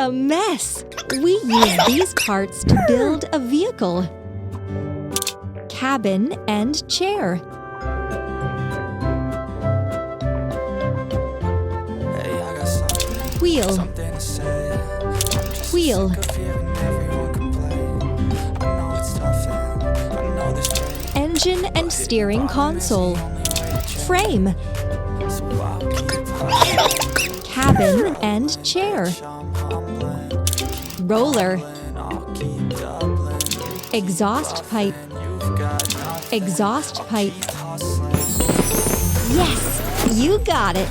a mess! We use these parts to build a vehicle. Cabin and chair. Wheel. Wheel. Engine and steering console. Frame. Cabin and chair. Roller. Exhaust pipe. Exhaust pipe. Yes, you got it.